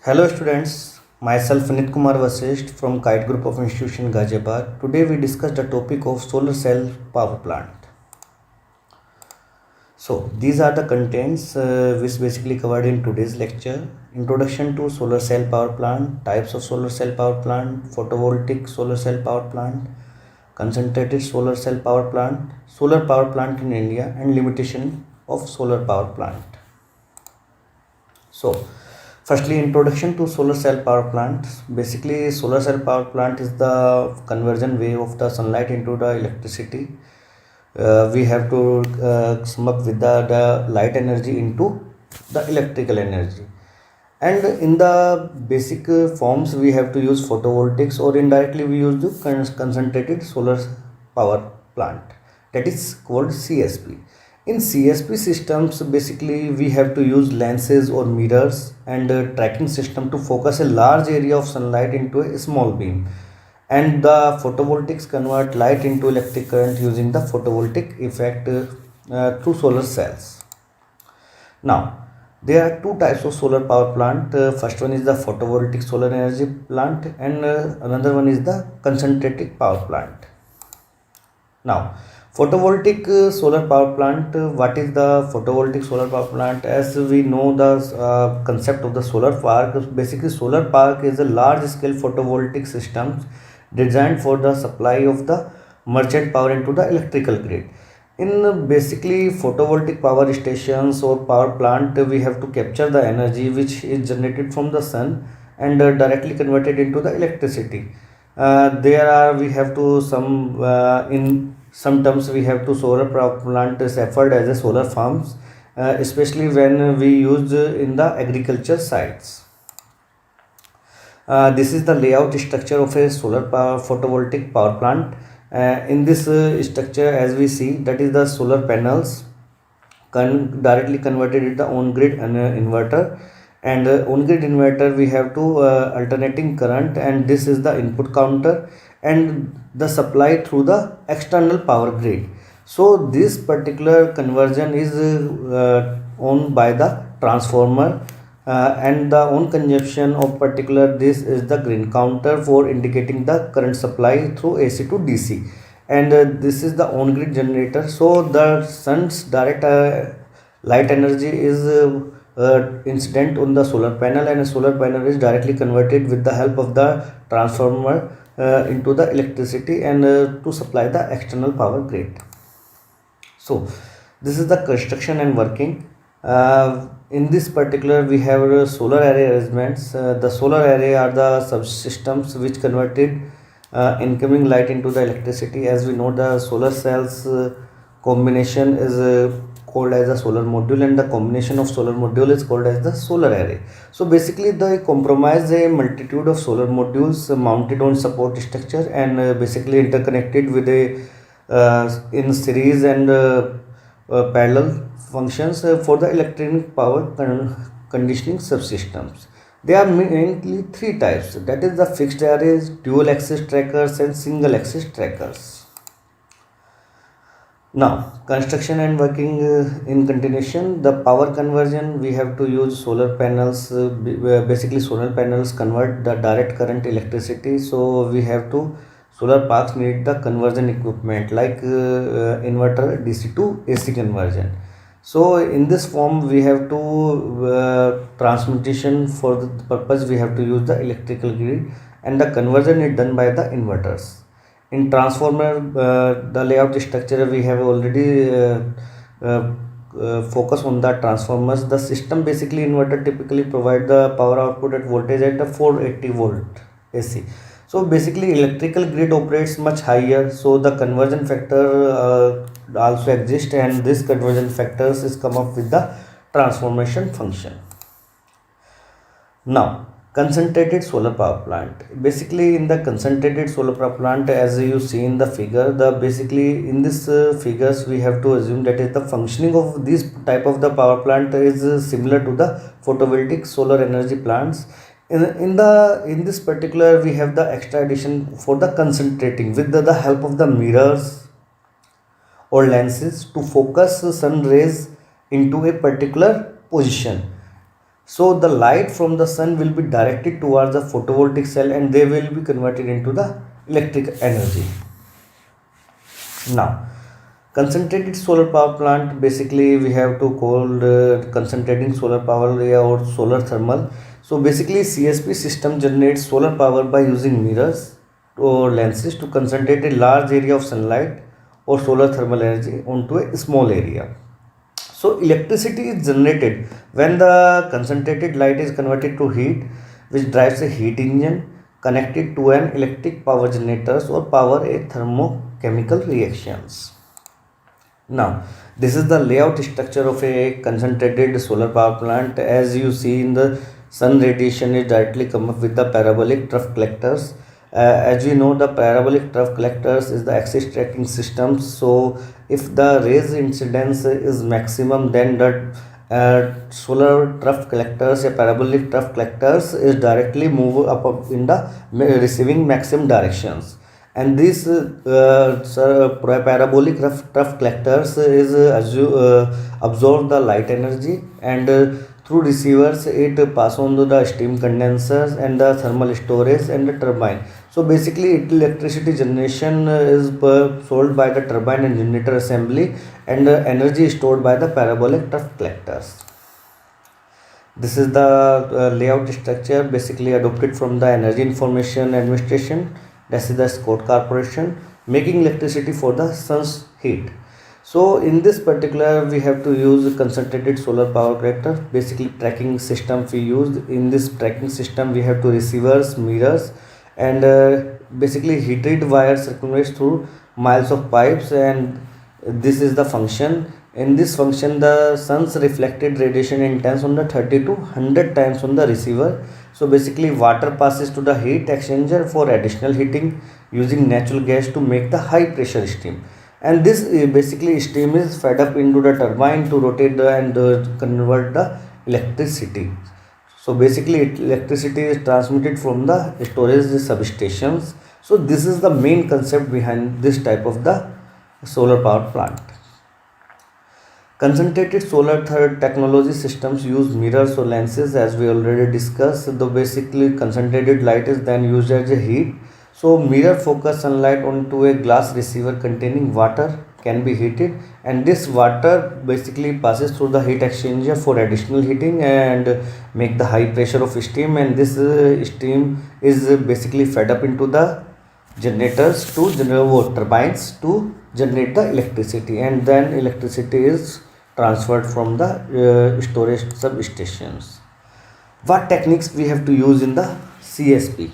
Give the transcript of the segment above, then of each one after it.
Hello students, myself Vinit Kumar Vasisht from Kite Group of Institution Ghaziabad. Today we discuss the topic of solar cell power plant. So these are the contents which basically covered in today's lecture. Introduction to solar cell power plant, types of solar cell power plant, photovoltaic solar cell power plant, concentrated solar cell power plant, solar power plant in India and limitation of solar power plant. So, firstly, introduction to solar cell power plant. Basically, solar cell power plant is the conversion way of the sunlight into the electricity. We have to sum up with the light energy into the electrical energy. And in the basic forms, we have to use photovoltaics, or indirectly we use the concentrated solar power plant, that is called CSP. In CSP systems, basically we have to use lenses or mirrors and a tracking system to focus a large area of sunlight into a small beam, and the photovoltaics convert light into electric current using the photovoltaic effect through solar cells. Now, there are two types of solar power plant. First one is the photovoltaic solar energy plant, and another one is the concentrated power plant. Now, photovoltaic solar power plant. What is the photovoltaic solar power plant? As we know, the concept of the solar park. Basically, solar park is a large-scale photovoltaic systems designed for the supply of the merchant power into the electrical grid. In basically photovoltaic power stations or power plant, we have to capture the energy which is generated from the sun and directly converted into the electricity. There are we have to some in some terms we have to solar power plant is referred as a solar farms, especially when we use in the agriculture sites. This is the layout structure of a solar power photovoltaic power plant. In this structure, as we see, that is the solar panels directly converted into the on-grid inverter, and on-grid inverter we have to alternating current, and this is the input counter and the supply through the external power grid. So this particular conversion is owned by the transformer, and the own consumption of particular this is the green counter for indicating the current supply through AC to DC, and this is the on grid generator. So the sun's direct light energy is incident on the solar panel, and a solar panel is directly converted with the help of the transformer into the electricity and to supply the external power grid. So this is the construction and working. In this particular we have solar array arrangements. The solar array are the subsystems which converted incoming light into the electricity. As we know, the solar cells combination is called as a solar module, and the combination of solar module is called as the solar array. So basically they comprise a multitude of solar modules mounted on support structure and basically interconnected with a in series and parallel functions for the electronic power conditioning subsystems. There are mainly three types, that is the fixed arrays, dual axis trackers and single axis trackers. Now, construction and working in continuation. The power conversion, we have to use solar panels. Basically solar panels convert the direct current electricity, so we have to solar parks need the conversion equipment like inverter, DC to AC conversion. So in this form we have to transmutation. For the purpose we have to use the electrical grid, and the conversion is done by the inverters. In transformer, the layout structure we have already focus on the transformers. The system basically inverter typically provide the power output at voltage at the 480 volt AC. So basically electrical grid operates much higher, so the conversion factor also exists, and this conversion factors is come up with the transformation function. Now, concentrated solar power plant. Basically in the concentrated solar power plant, as you see in the figure, the basically in this figures we have to assume that is the functioning of this type of the power plant is similar to the photovoltaic solar energy plants. In this particular we have the extra addition for the concentrating with the help of the mirrors or lenses to focus sun rays into a particular position. So the light from the sun will be directed towards the photovoltaic cell and they will be converted into the electric energy. Now, concentrated solar power plant, basically we have to call concentrating solar power or solar thermal. So basically CSP system generates solar power by using mirrors or lenses to concentrate a large area of sunlight or solar thermal energy onto a small area. So electricity is generated when the concentrated light is converted to heat, which drives a heat engine connected to an electric power generators or power a thermochemical reactions. Now, this is the layout structure of a concentrated solar power plant. As you see in the sun radiation is directly come up with the parabolic trough collectors. As we know, the parabolic trough collectors is the axis tracking system. So, if the rays incidence is maximum, then the solar trough collectors, a parabolic trough collectors is directly move up in the receiving maximum directions. And this parabolic trough collectors is absorb the light energy and through receivers it pass on to the steam condensers and the thermal storage and the turbine. So basically electricity generation is sold by the turbine and generator assembly, and energy is stored by the parabolic trough collectors. This is the layout structure basically adopted from the Energy Information Administration, that is the Scott Corporation, making electricity for the sun's heat. So in this particular we have to use concentrated solar power collector, basically tracking system we use. In this tracking system we have two receivers, mirrors, and basically heated wire circulates through miles of pipes, and this is the function. In this function the sun's reflected radiation intends on the 30 to 100 times on the receiver. So basically water passes to the heat exchanger for additional heating using natural gas to make the high pressure steam, and this basically steam is fed up into the turbine to rotate and convert the electricity. So basically electricity is transmitted from the storage substations. So this is the main concept behind this type of the solar power plant. Concentrated solar technology systems use mirrors or lenses, as we already discussed. The basically concentrated light is then used as a heat. So mirror focus sunlight onto a glass receiver containing water can be heated, and this water basically passes through the heat exchanger for additional heating and make the high pressure of steam, and this steam is basically fed up into the generators to generate turbines to generate the electricity, and then electricity is transferred from the storage substations. What techniques we have to use in the CSP?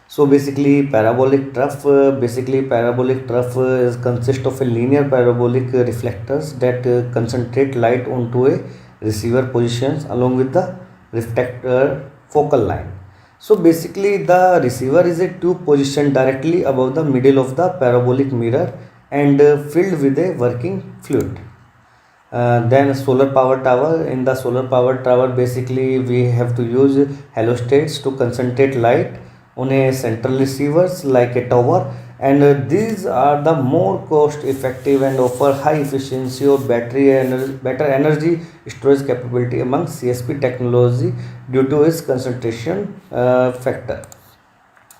So basically parabolic trough, is consist of a linear parabolic reflectors that concentrate light onto a receiver positions along with the reflector focal line. So basically the receiver is a tube positioned directly above the middle of the parabolic mirror and filled with a working fluid. Then solar power tower. In the solar power tower basically we have to use halostats to concentrate light on a central receivers like a tower, and these are the more cost effective and offer high efficiency or better energy storage capability among CSP technology due to its concentration factor.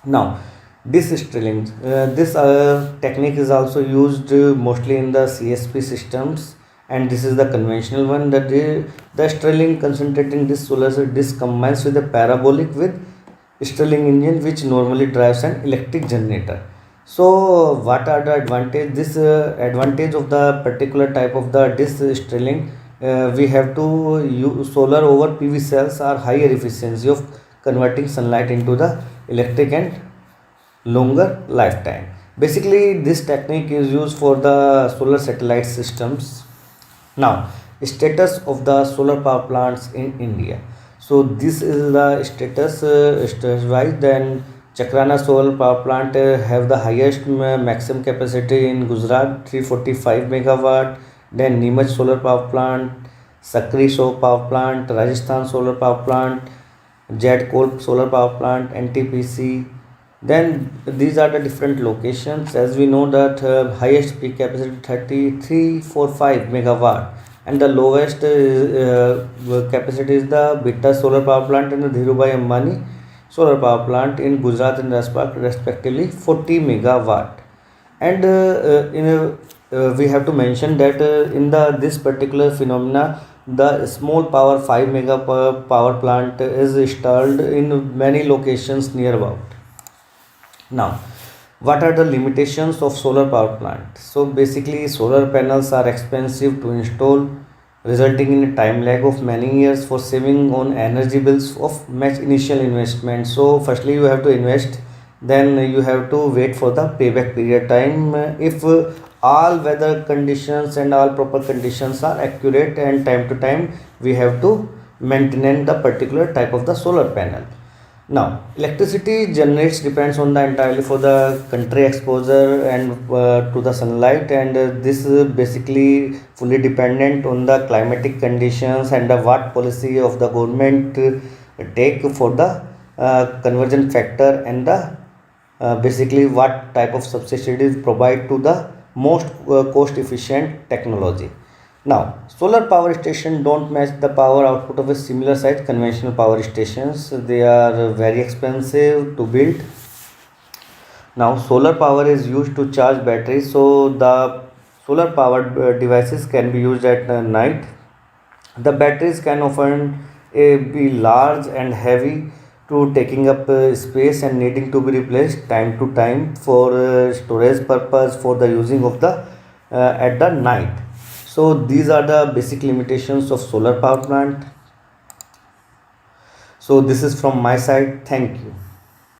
Now this drilling, this technique is also used mostly in the CSP systems, and this is the conventional one, that the Stirling concentrating this solar disk combines with a parabolic with Stirling engine which normally drives an electric generator. So what are the advantage? This advantage of the particular type of the disk Stirling, we have to use solar over PV cells are higher efficiency of converting sunlight into the electric and longer lifetime. Basically this technique is used for the solar satellite systems. Now status of the solar power plants in India. So this is the status wise. Then Chakrana solar power plant have the highest maximum capacity in Gujarat, 345 megawatt. Then Neemuch solar power plant, Sakri solar power plant, Rajasthan solar power plant, Jadkot solar power plant, NTPC. Then these are the different locations. As we know that highest peak capacity 3345 megawatt and the lowest capacity is the Bitta solar power plant and the Dhirubhai Ambani solar power plant in Gujarat and Rajasthan, respectively 40 megawatt. And we have to mention that in the this particular phenomena, the small power 5 mega power plant is installed in many locations near about. Now, what are the limitations of solar power plant? So basically, solar panels are expensive to install, resulting in a time lag of many years for saving on energy bills of much initial investment. So firstly, you have to invest, then you have to wait for the payback period time. If all weather conditions and all proper conditions are accurate, and time to time we have to maintain the particular type of the solar panel. Now, electricity generates depends on the entirely for the country exposure and to the sunlight, and this is basically fully dependent on the climatic conditions and the what policy of the government take for the conversion factor, and the basically what type of subsidies provide to the most cost efficient technology. Now, solar power station don't match the power output of a similar size conventional power stations. They are very expensive to build. Now, solar power is used to charge batteries, so the solar powered devices can be used at night. The batteries can often be large and heavy to taking up space and needing to be replaced time to time for storage purpose for the using of the at the night. So these are the basic limitations of solar power plant. So this is from my side. Thank you.